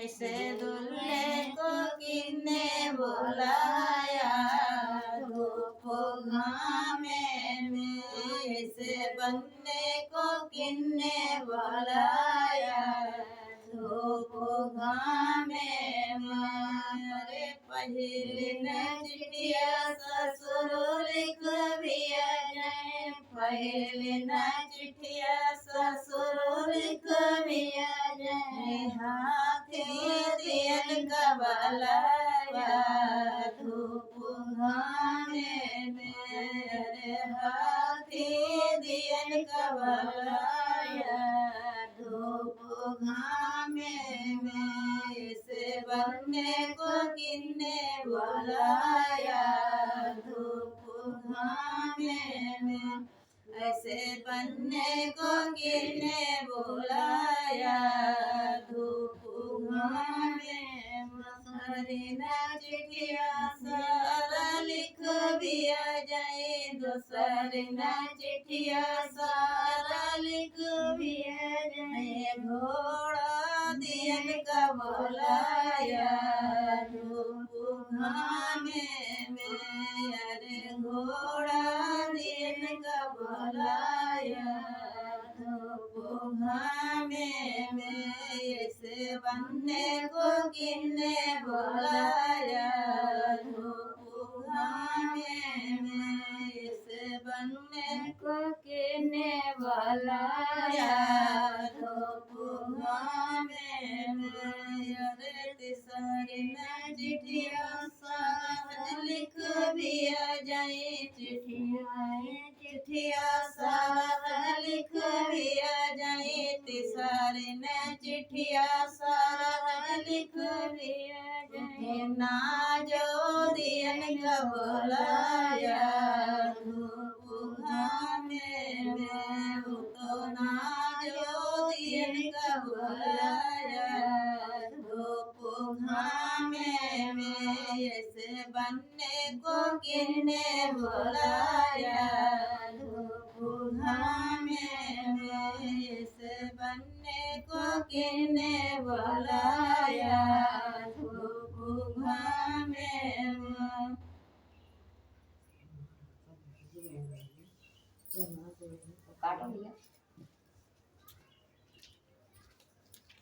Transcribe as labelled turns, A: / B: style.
A: ऐसे दूल्हे को किन्ने बुलाया धूप घामे में, ऐसे बन्ने को किन्ने बुलाया धूप घामे में। अरे पहली न चिट्ठिया ससुर लिख भिया जाए, पहली न चिट्ठिया ससुर लिख भिया जाए, हाथी दियन का बलाया धूप घामे में। अरे हाथी दियन का बलाया धूप घामे में, ऐसे बन्ने को किन्ने बुलाया धूप घामे में, ऐसे बन्ने को किन्ने बुलाया धूप घामे में। हरी न चिट्ठिया सारा लिख भिया जाए, दूसरी न चिट्ठिया सारा लिख भिया जाए, घोड़ा दियन का बुलाया धूप घामे में। अरे घोड़ा दियन का बुलाया धूप घामे में, ऐसे बन्ने को किन्ने बुलाया धूप घामे में, ऐसे बन्ने को किन्ने बुलाया धूप घामे में। अरे तीसरी न चिट्ठिया साहब लिख भिया जाए, चिट्ठिया साहब लिख भिया जाए, तीसरी न चिट्ठिया साहब लिख भिया जाए, ना जो दियन का बुलाया धूप घामे में, तो ना जो दियन का बुलाया धूप घामे में, ऐसे बन्ने को किन्ने बुलाया धूप घामे में, ऐसे बन्ने को किन्ने बुलाया धूप घामे में। काटो भैया।